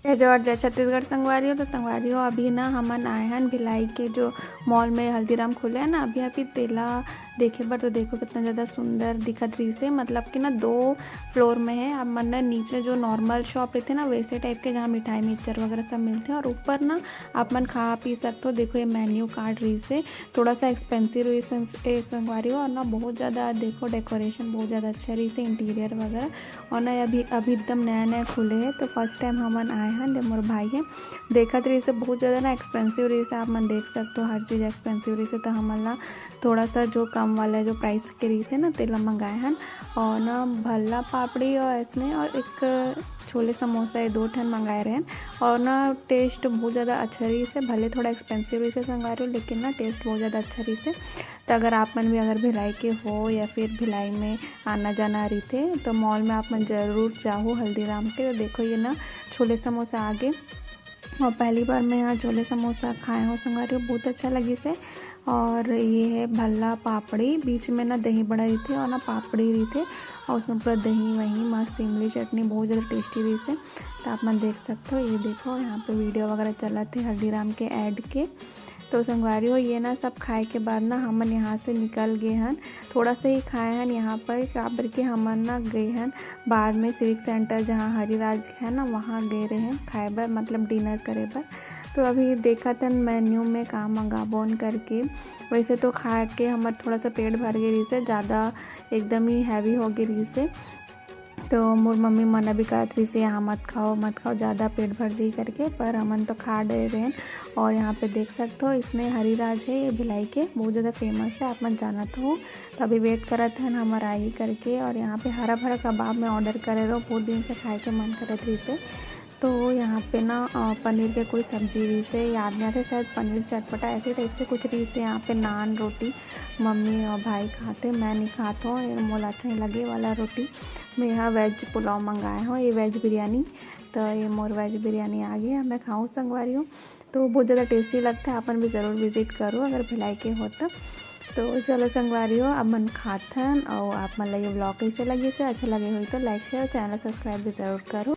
जय और जय छत्तीसगढ़ संगवारी हो। तो संगवारी हो अभी ना हमन आए हैं भिलाई के जो मॉल में हल्दीराम खुले हैं ना, अभी तेला देखे बर। तो देखो कितना ज़्यादा सुंदर दिखत रही से, मतलब कि ना 2 फ्लोर में है। अब मन ना नीचे जो नॉर्मल शॉप रहते ना वैसे टाइप के, जहाँ मिठाई मिक्सचर वगैरह सब मिलते हैं, और ऊपर ना आप मन खा पी सकते हो। देखो ये मेन्यू कार्ड रही से थोड़ा सा एक्सपेंसिव रही से संगवारी हो, और ना बहुत ज़्यादा देखो डेकोरेशन बहुत ज़्यादा अच्छा रही से, इंटीरियर वगैरह। और ना अभी अभी एकदम नया नया खुले है, तो फर्स्ट टाइम हमन आए हैं। जब मोर भाई है देखत रही से बहुत ज़्यादा ना एक्सपेंसिव रही से, आप मन देख सकते हो हर चीज़ एक्सपेंसिव रही से। तो हमन ला थोड़ा सा जो कम वाला जो प्राइस के रही से ना तेला मंगाए हैं। और ना भल्ला पापड़ी और इसमें और एक छोले समोसा, ये 2 ठन मंगाए रहे हैं। और ना टेस्ट बहुत ज़्यादा अच्छा रही से, भले थोड़ा एक्सपेंसिव रही से संगा रहे हो, लेकिन ना टेस्ट बहुत ज़्यादा अच्छा रही से। तो अगर आप मन भी अगर भिलाई के हो या फिर भिलाई में आना जाना रही थे तो मॉल में आप मन ज़रूर जाओ हल्दीराम के। तो देखो ये ना छोले समोसा आगे, और पहली बार मैं यहाँ छोले समोसा खाए हूँ संगवारी हो, बहुत अच्छा लगी से। और ये है भल्ला पापड़ी, बीच में ना दही बड़ा रही थे और ना पापड़ी रही थे, और उसमें पूरा दही वही मस्त इमली चटनी बहुत ज़्यादा टेस्टी रही से। तो आप मन देख सकते हो, ये देखो यहाँ पे वीडियो वगैरह चला थे हल्दीराम के ऐड के। तो संगवारी हो ये ना सब खाए के बाद ना हमन यहाँ से निकल गए हैं। थोड़ा सा ही खाए हैं यहाँ पर, काबर के हमन ना गए हैं बाद में सिविक सेंटर जहाँ हरिराज है ना, वहाँ गए रहे हैं खाए बर, मतलब डिनर करे बर। तो अभी देखा था मेन्यू में का मंगाबोन करके। वैसे तो खा के हमार थोड़ा सा पेट भर गई रही से, ज़्यादा एकदम ही हैवी हो गई रही से। तो मोर मम्मी मना भी करत रही से यहाँ मत खाओ ज़्यादा पेट भर जी करके, पर हमन तो खा डे रहे हैं। और यहाँ पे देख सकते हो इसमें हरिराज है, ये भिलाई के बहुत ज़्यादा फेमस है, आप मन जाना तो। तो अभी वेट करत हैं हमारा आई करके। और यहाँ पे हरा भरा कबाब में ऑर्डर करे रहो, बहुत दिन से खाए के मन करत रही से। तो यहाँ पे ना पनीर के कोई सब्जी रही से, याद नहीं आते, शायद पनीर चटपटा ऐसे टाइप से कुछ रही से। यहाँ पे नान रोटी मम्मी और भाई खाते, मैं नहीं खाता हूँ, ये मोला अच्छा नहीं लगे वाला रोटी। मैं यहाँ वेज पुलाव मंगाया हूँ, ये वेज बिरयानी। तो ये मोर वेज बिरयानी आ गई है, मैं खाऊँ संगवारी हूँ। तो बहुत ज़्यादा टेस्टी लगता है, अपन भी ज़रूर विजिट करो अगर भिलाई के हो तो चलो संगवारी हो अब मन खाथन। और आप मन लगे ब्लॉग कैसे लगे से अच्छा लगे हो तो लाइक शेयर चैनल सब्सक्राइब भी ज़रूर करो।